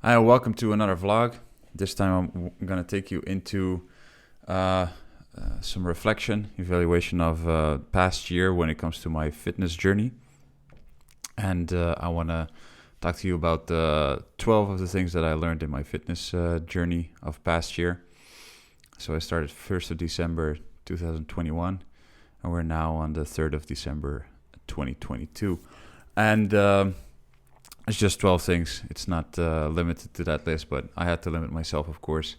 Hi, welcome to another vlog. This time I'm going to take you into uh, some reflection, evaluation of past year when it comes to my fitness journey. And I want to talk to you about 12 of the things that I learned in my fitness journey of past year. So I started 1st of December 2021, and we're now on the 3rd of December 2022. And it's just 12 things. It's not limited to that list, but I had to limit myself, of course.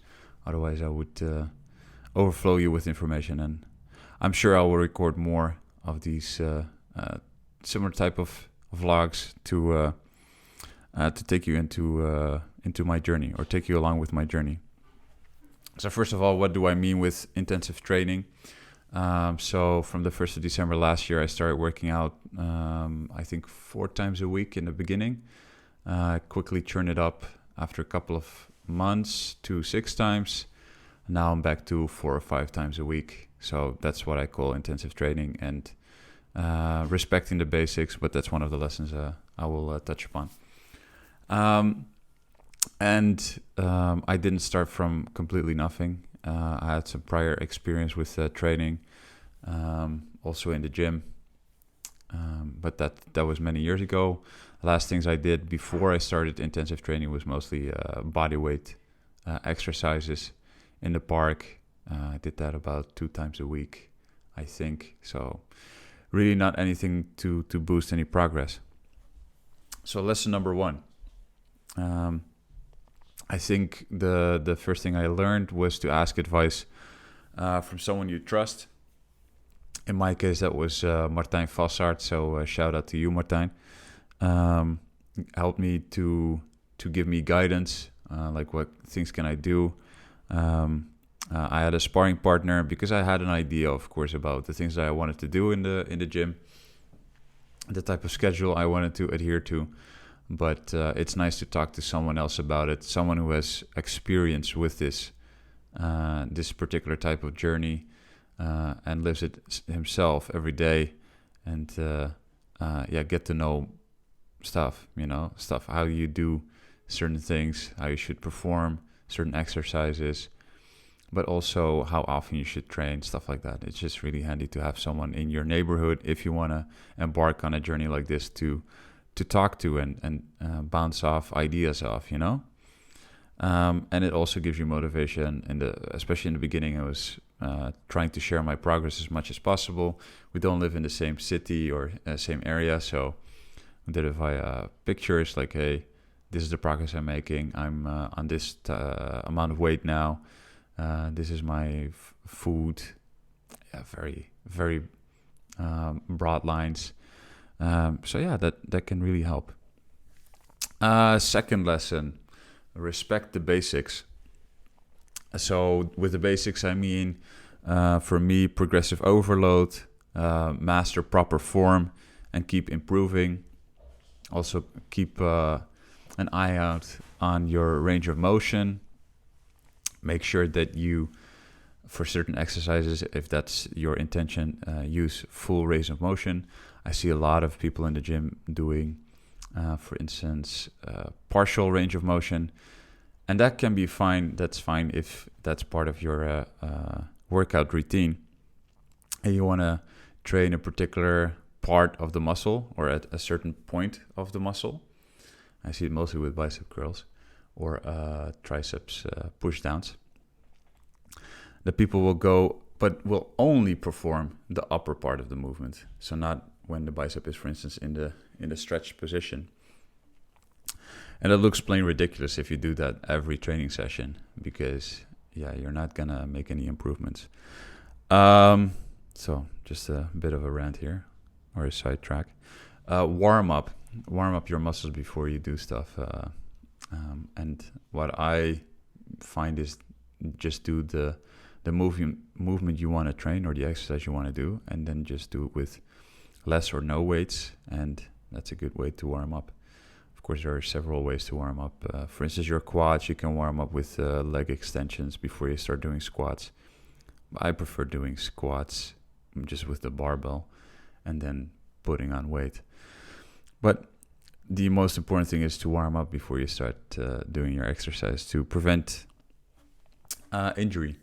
Otherwise, I would overflow you with information. And I'm sure I will record more of these similar type of vlogs to take you into my journey, or take you along with my journey. So first of all, what do I mean with intensive training? So from the 1st of December last year, I started working out, I think 4 times a week in the beginning. I quickly churned it up after a couple of months to 6 times. Now I'm back to 4 or 5 times a week. So that's what I call intensive training, and respecting the basics, but that's one of the lessons I will touch upon. I didn't start from completely nothing. I had some prior experience with training, also in the gym, but that was many years ago. Last things I did before I started intensive training was mostly body weight exercises in the park. I did that about 2 times a week, I think. So really not anything to boost any progress. So lesson number 1. I think the first thing I learned was to ask advice from someone you trust. In my case, that was Martijn Vassart. So shout out to you, Martijn. Helped me to give me guidance, like what things can I do. I had a sparring partner because I had an idea, of course, about the things that I wanted to do in the gym, the type of schedule I wanted to adhere to. But it's nice to talk to someone else about it, someone who has experience with this particular type of journey, and lives it himself every day, and get to know stuff, how you do certain things, how you should perform certain exercises, but also how often you should train, stuff like that. It's just really handy to have someone in your neighborhood if you want to embark on a journey like this to talk to and bounce off ideas off, and it also gives you motivation. Especially in the beginning, I was trying to share my progress as much as possible. We don't live in the same city or same area, so I did it via pictures, like, hey, this is the progress I'm making. I'm on this amount of weight now. This is my food. Yeah, very, very broad lines. That can really help. Second lesson, respect the basics. So with the basics, I mean, for me, progressive overload, master proper form, and keep improving. Also keep an eye out on your range of motion. Make sure that you, for certain exercises, if that's your intention, use full range of motion. I see a lot of people in the gym doing, for instance, partial range of motion, and that can be fine. That's fine if that's part of your workout routine, and you want to train a particular part of the muscle or at a certain point of the muscle. I see it mostly with bicep curls or triceps push downs. The people will go, but will only perform the upper part of the movement. So not when the bicep is, for instance, in the stretched position. And it looks plain ridiculous if you do that every training session, because you're not gonna make any improvements. So just a bit of a rant here, or a sidetrack. Warm up your muscles before you do stuff. And what I find is just do the movement you want to train, or the exercise you want to do, and then just do it with less or no weights, and that's a good way to warm up. Of course, there are several ways to warm up. For instance, your quads, you can warm up with leg extensions before you start doing squats. I prefer doing squats just with the barbell and then putting on weight. But the most important thing is to warm up before you start doing your exercise to prevent injury.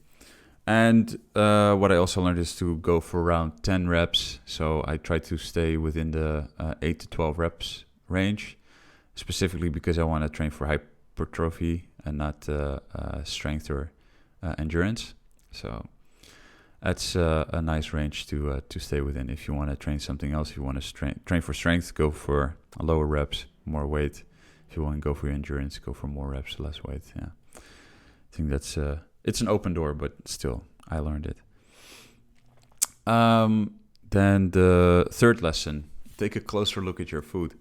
And what I also learned is to go for around 10 reps. So I try to stay within the 8 to 12 reps range, specifically because I want to train for hypertrophy and not strength or endurance. So that's a nice range to stay within. If you want to train something else, if you want to train for strength, go for lower reps, more weight. If you want to go for endurance, go for more reps, less weight. Yeah, I think that's it's an open door, but still, I learned it. Then the third lesson: take a closer look at your food.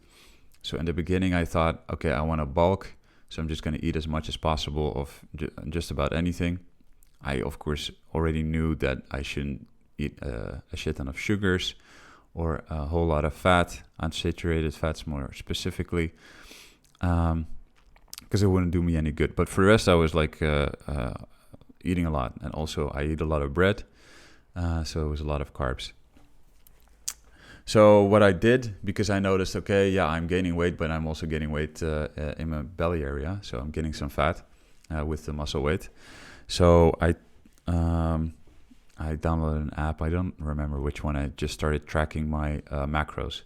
So in the beginning, I thought, okay, I want to bulk, so I'm just going to eat as much as possible of just about anything. I, of course, already knew that I shouldn't eat a shit ton of sugars or a whole lot of fat, unsaturated fats more specifically, because it wouldn't do me any good. But for the rest, I was like eating a lot. And also, I eat a lot of bread, so it was a lot of carbs. So what I did, because I noticed, okay, yeah, I'm gaining weight, but I'm also gaining weight in my belly area. So I'm getting some fat with the muscle weight. So I downloaded an app. I don't remember which one. I just started tracking my macros.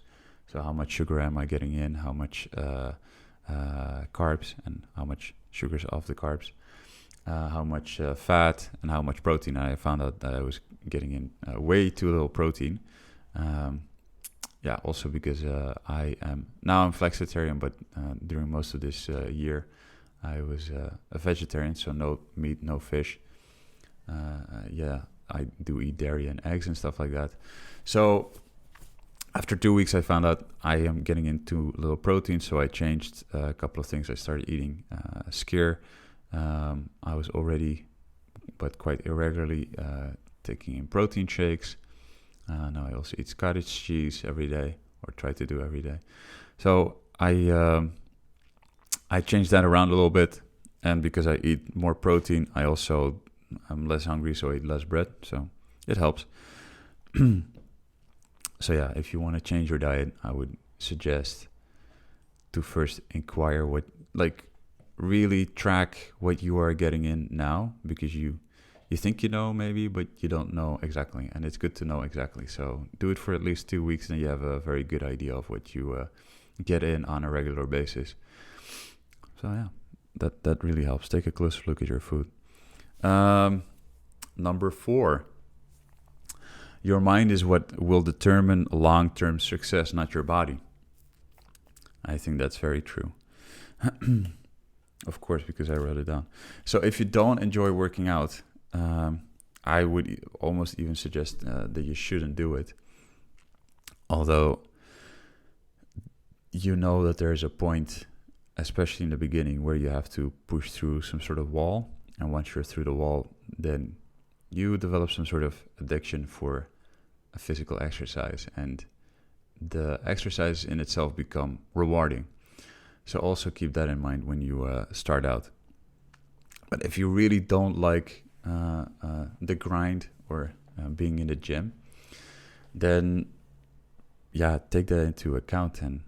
So how much sugar am I getting in? How much carbs and how much sugars off the carbs? How much fat and how much protein. And I found out that I was getting in way too little protein. Also because I'm flexitarian, but during most of this year, I was a vegetarian, so no meat, no fish. I do eat dairy and eggs and stuff like that. So after 2 weeks, I found out I am getting into little protein, so I changed a couple of things. I started eating skyr. I was already, but quite irregularly, taking in protein shakes. Now I also eat cottage cheese every day, or try to do every day. So I changed that around a little bit, and because I eat more protein, I'm less hungry, so I eat less bread. So it helps. So yeah, if you want to change your diet, I would suggest to first inquire really track what you are getting in now, because you think you know maybe, but you don't know exactly, and it's good to know exactly. So do it for at least 2 weeks, and you have a very good idea of what you get in on a regular basis. So yeah, that really helps. Take a closer look at your food. Number 4, your mind is what will determine long-term success, not your body. I think that's very true. Of course, because I wrote it down. So if you don't enjoy working out, I would almost even suggest that you shouldn't do it. Although you know that there's a point, especially in the beginning, where you have to push through some sort of wall. And once you're through the wall, then you develop some sort of addiction for a physical exercise. And the exercise in itself become rewarding. So also keep that in mind when you start out. But if you really don't like the grind or being in the gym, then take that into account. And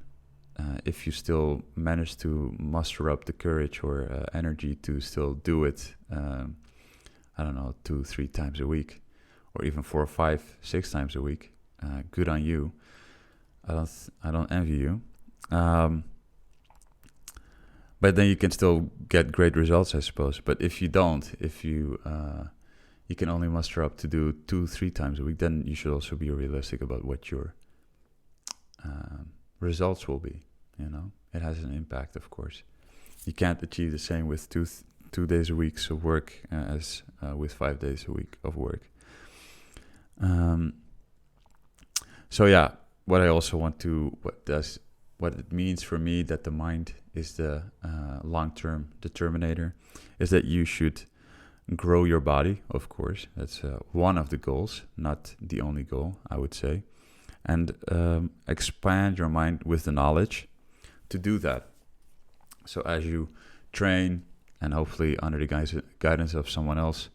if you still manage to muster up the courage or energy to still do it, 2-3 times a week, or even 4, 5, 6 times a week, good on you. I don't envy you. But then you can still get great results, I suppose. But if you don't, if you can only muster up to do 2-3 times a week, then you should also be realistic about what your results will be. It has an impact, of course. You can't achieve the same with 2 days a week of work as with 5 days a week of work. What I also what it means for me that the mind is the long-term determinator is that you should grow your body, of course. That's one of the goals, not the only goal, I would say. And expand your mind with the knowledge to do that. So as you train, and hopefully under the guidance of someone else,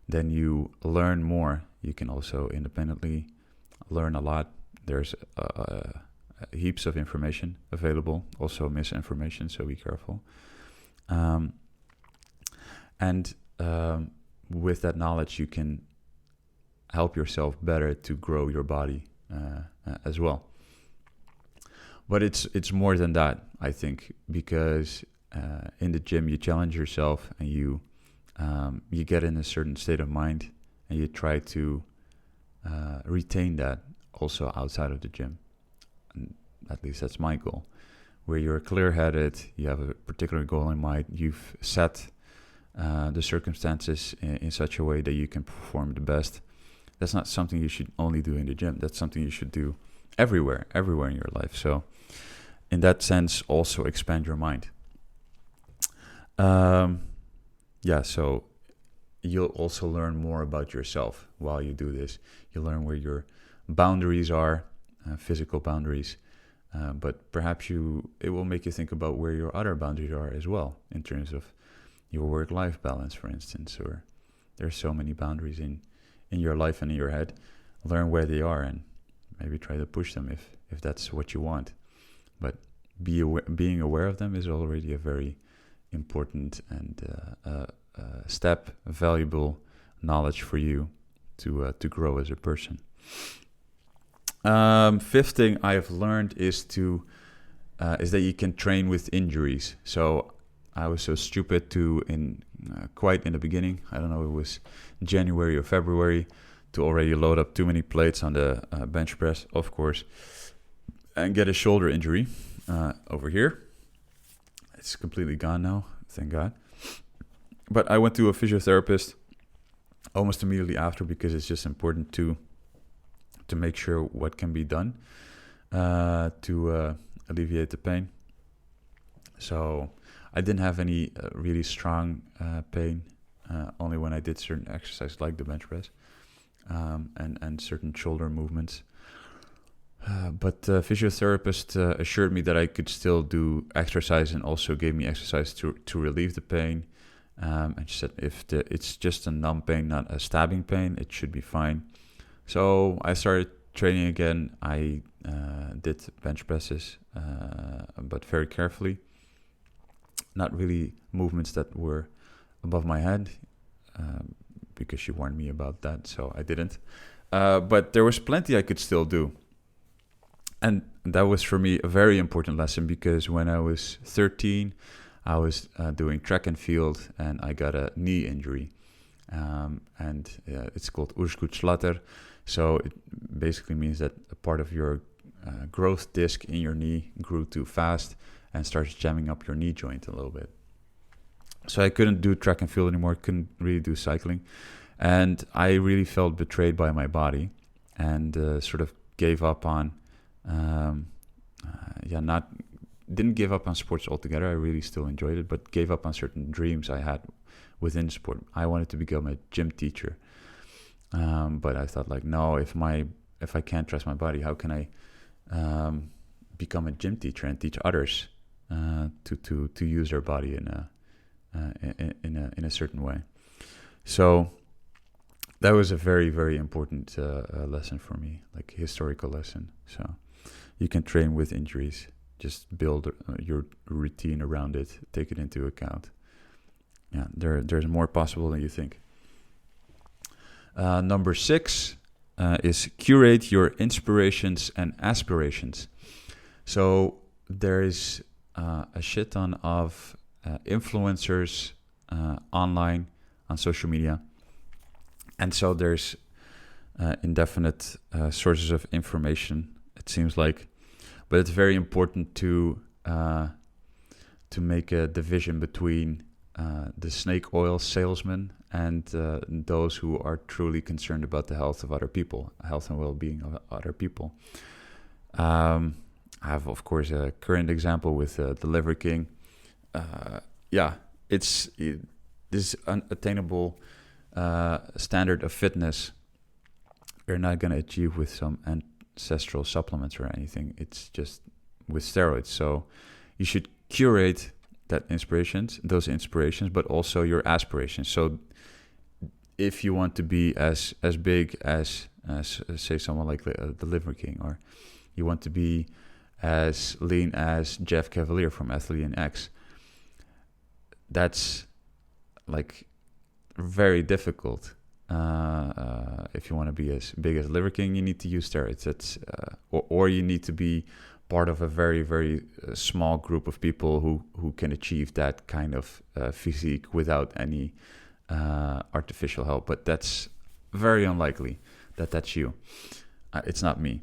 then you learn more. You can also independently learn a lot. There's heaps of information available, also misinformation, so be careful. Um, and with that knowledge, you can help yourself better to grow your body as well. But it's more than that, I think, because in the gym you challenge yourself and you get in a certain state of mind, and you try to retain that also outside of the gym. And at least that's my goal, where you're clear-headed, you have a particular goal in mind, you've set the circumstances in such a way that you can perform the best. That's not something you should only do in the gym. That's something you should do everywhere in your life. So in that sense, also expand your mind. So you'll also learn more about yourself while you do this. You learn where your boundaries are, physical boundaries, but perhaps it will make you think about where your other boundaries are as well, in terms of your work-life balance, for instance, or there's so many boundaries in your life and in your head. Learn where they are and maybe try to push them if that's what you want. But being aware of them is already a very important and step, valuable knowledge for you to grow as a person. Fifth thing I have learned is that you can train with injuries. So I was so stupid quite in the beginning, I don't know, it was January or February, to already load up too many plates on the bench press, of course, and get a shoulder injury over here. It's completely gone now, thank God. But I went to a physiotherapist almost immediately after, because it's just important to make sure what can be done to alleviate the pain. So I didn't have any really strong pain, only when I did certain exercises like the bench press and certain shoulder movements. But the physiotherapist assured me that I could still do exercise, and also gave me exercise to relieve the pain. And she said it's just a numb pain, not a stabbing pain, it should be fine. So I started training again. I did bench presses, but very carefully. Not really movements that were above my head, because she warned me about that, so I didn't. But there was plenty I could still do. And that was for me a very important lesson, because when I was 13, I was doing track and field, and I got a knee injury. And it's called Urskutsslatter. So it basically means that a part of your growth disc in your knee grew too fast and starts jamming up your knee joint a little bit. So I couldn't do track and field anymore, couldn't really do cycling. And I really felt betrayed by my body, and sort of gave up on, didn't give up on sports altogether. I really still enjoyed it, but gave up on certain dreams I had within sport. I wanted to become a gym teacher. But I thought, like, no, if I can't trust my body, how can I become a gym teacher and teach others to use their body in a certain way? So that was a very, very important lesson for me, like a historical lesson. So you can train with injuries, just build your routine around it, take it into account. Yeah, there's more possible than you think. Number 6 is curate your inspirations and aspirations. So there is a shit ton of influencers online on social media. And so there's indefinite sources of information, it seems like. But it's very important to make a division between the snake oil salesman and those who are truly concerned about the health of other people, health and well-being of other people. I have, of course, a current example with the Liver King. This unattainable standard of fitness you're not going to achieve with some ancestral supplements or anything. It's just with steroids. So you should curate those inspirations, but also your aspirations. So if you want to be as big as say someone like the Liver King, or you want to be as lean as Jeff Cavalier from Athlean X. That's like very difficult. If you want to be as big as Liver King, you need to use steroids. That's or you need to be part of a very, very small group of people who can achieve that kind of physique without any artificial help. But that's very unlikely that that's you. It's not me.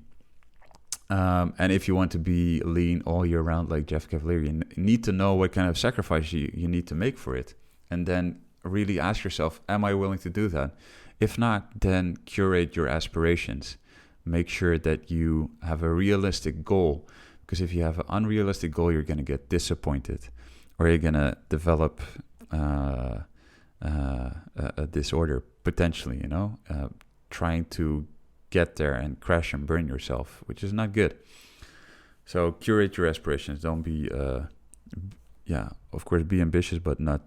And if you want to be lean all year round like Jeff Cavalier, you need to know what kind of sacrifice you need to make for it. And then really ask yourself, am I willing to do that? If not, then curate your aspirations. Make sure that you have a realistic goal. Because if you have an unrealistic goal, you're going to get disappointed. Or you're going to develop a disorder, potentially, trying to get there and crash and burn yourself, which is not good. So curate your aspirations. Don't be, of course, be ambitious, but not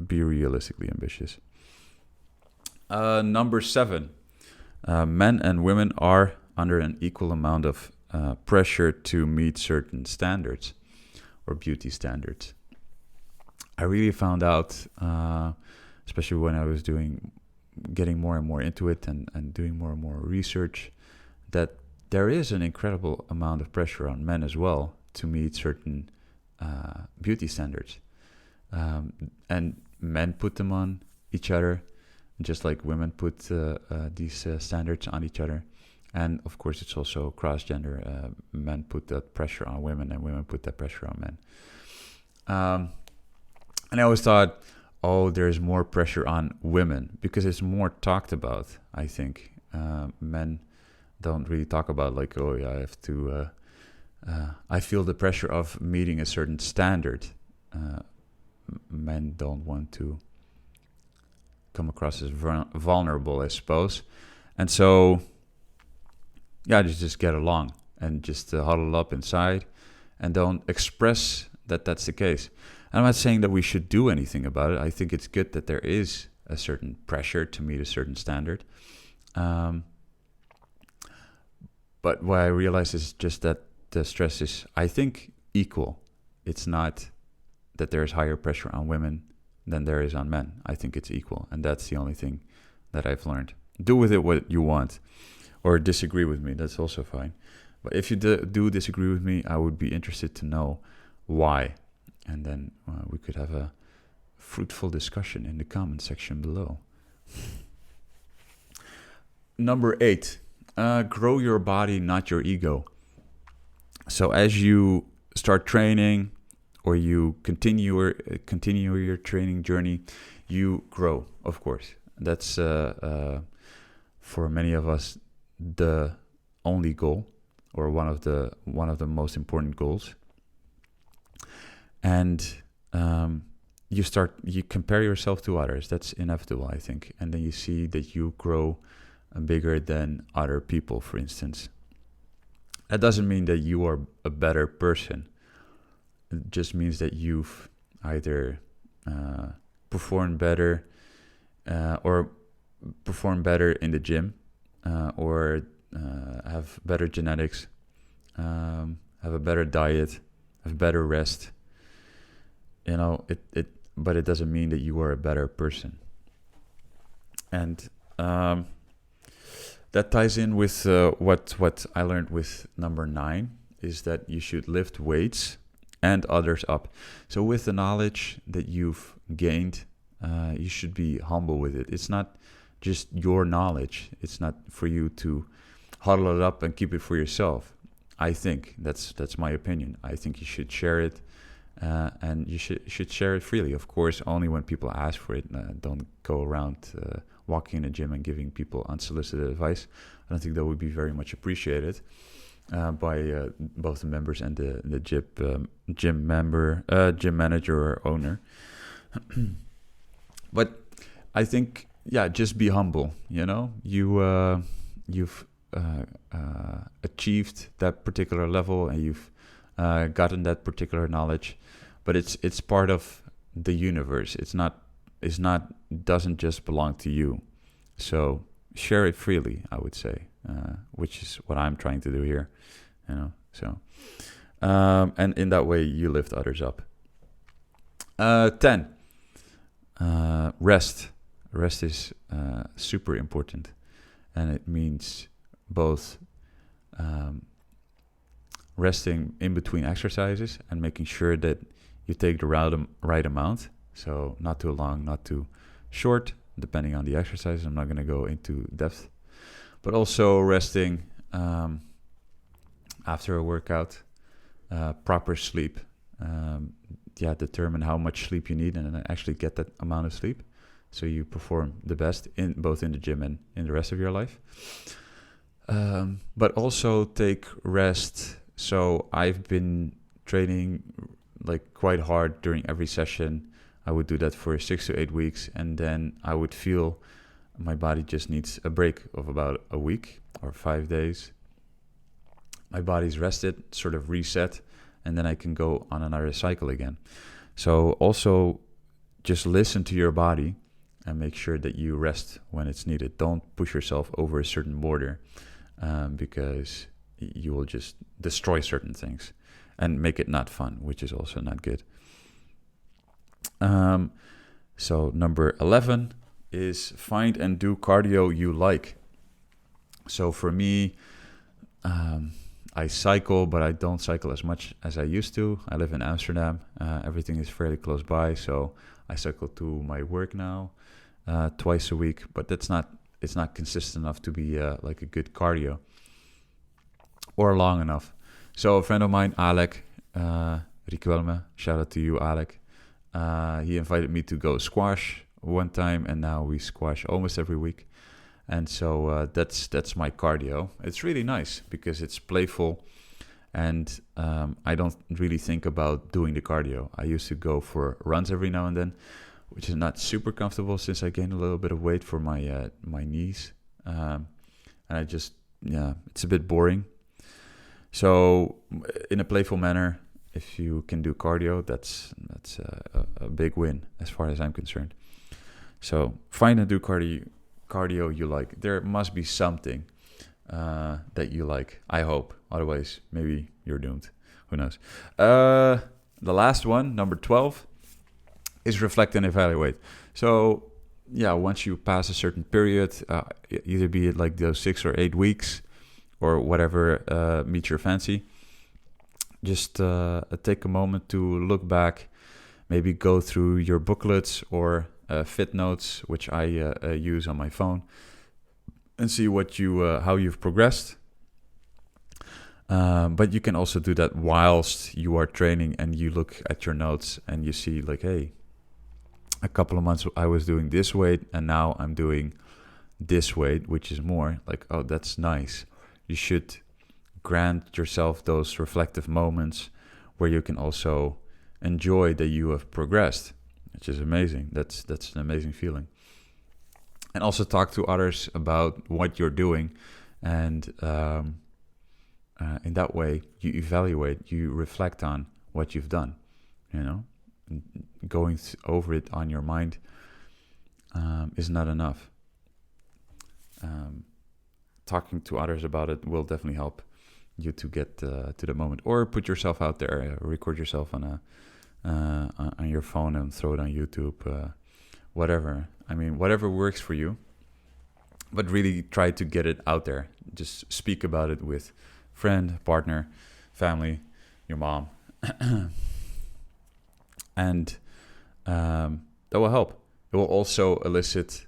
be realistically ambitious. Number 7, men and women are under an equal amount of pressure to meet certain standards or beauty standards. I really found out, especially when I was getting more and more into it and doing more and more research, that there is an incredible amount of pressure on men as well to meet certain beauty standards. And men put them on each other, just like women put these standards on each other. And of course, it's also cross-gender. Men put that pressure on women, and women put that pressure on men. And I always thought, there's more pressure on women because it's more talked about, I think. Men don't really talk about like, I have to, I feel the pressure of meeting a certain standard. Men don't want to come across as vulnerable, I suppose. And so, just get along and just huddle up inside and don't express that that's the case. And I'm not saying that we should do anything about it. I think it's good that there is a certain pressure to meet a certain standard. But what I realize is just that the stress is, I think, equal. It's not that there is higher pressure on women than there is on men. I think it's equal. And that's the only thing that I've learned. Do with it what you want. Or disagree with me. That's also fine. But if you do disagree with me, I would be interested to know why. And then we could have a fruitful discussion in the comment section below. Number 8, grow your body, not your ego. So as you start training or you continue your training journey, you grow, of course. That's for many of us the only goal, or one of the most important goals. And you compare yourself to others. That's inevitable, I think. And then you see that you grow bigger than other people, for instance. That doesn't mean that you are a better person. It just means that you've either performed better or perform better in the gym or have better genetics, have a better diet, have better rest. But it doesn't mean that you are a better person. And that ties in with what I learned with number 9, is that you should lift weights and others up. So with the knowledge that you've gained, you should be humble with it. It's not just your knowledge. It's not for you to huddle it up and keep it for yourself. I think that's my opinion. I think you should share it. And you should share it freely, of course, only when people ask for it. Don't go around walking in a gym and giving people unsolicited advice. I don't think that would be very much appreciated by both the members and the gym manager or owner. But I think, just be humble. You've achieved that particular level, and you've gotten that particular knowledge, but it's part of the universe. Doesn't just belong to you. So share it freely, I would say, which is what I'm trying to do here. So And in that way, you lift others up. 10. Rest. Rest is super important. And it means both resting in between exercises and making sure that you take the right amount. So not too long, not too short, depending on the exercise. I'm not going to go into depth. But also resting after a workout, proper sleep. Determine how much sleep you need and then actually get that amount of sleep so you perform the best in both in the gym and in the rest of your life. But also take rest. So I've been training like quite hard during every session. I would do that for 6 to 8 weeks, and then I would feel my body just needs a break of about a week or 5 days. My body's rested, sort of reset, and then I can go on another cycle again. So also just listen to your body and make sure that you rest when it's needed. Don't push yourself over a certain border because you will just destroy certain things and make it not fun, which is also not good. So number 11 is find and do cardio you like. So for me, I cycle, but I don't cycle as much as I used to. I live in Amsterdam. Everything is fairly close by, so I cycle to my work now twice a week. But it's not consistent enough to be like a good cardio or long enough. So a friend of mine, Alec, Riquelme, shout out to you, Alec. He invited me to go squash one time, and now we squash almost every week. And so that's my cardio. It's really nice because it's playful, and I don't really think about doing the cardio. I used to go for runs every now and then, which is not super comfortable since I gained a little bit of weight for my knees, and I just it's a bit boring. So in a playful manner, if you can do cardio, that's a big win as far as I'm concerned. So find and do cardio you like. There must be something that you like, I hope. Otherwise, maybe you're doomed. Who knows? The last one, number 12, is reflect and evaluate. So once you pass a certain period, either be it like those 6 or 8 weeks or whatever meets your fancy, just take a moment to look back, maybe go through your booklets or fit notes, which I use on my phone, and see what how you've progressed. But you can also do that whilst you are training and you look at your notes and you see like, hey, a couple of months I was doing this weight and now I'm doing this weight, which is more like, oh, that's nice. You should grant yourself those reflective moments where you can also enjoy that you have progressed, which is amazing. That's an amazing feeling. And also talk to others about what you're doing, and in that way you evaluate, you reflect on what you've done. Going over it on your mind is not enough. Talking to others about it will definitely help you to get to the moment, or put yourself out there, record yourself on your phone and throw it on YouTube, whatever. I mean, whatever works for you, but really try to get it out there. Just speak about it with friend, partner, family, your mom, and that will help. It will also elicit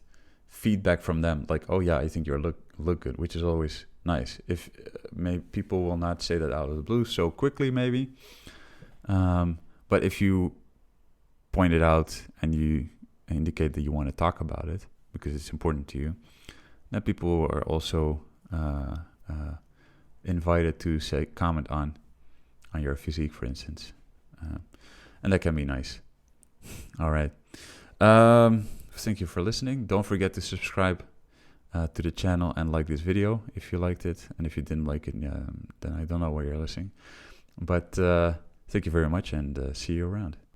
feedback from them, like, oh yeah, I think you look good, which is always nice. If people will not say that out of the blue so quickly, maybe, but if you point it out and you indicate that you want to talk about it because it's important to you, then people are also invited to comment on your physique, for instance, and that can be nice. All right. Thank you for listening. Don't forget to subscribe to the channel and like this video if you liked it, and if you didn't like it, then I don't know why you're listening, but thank you very much, and see you around.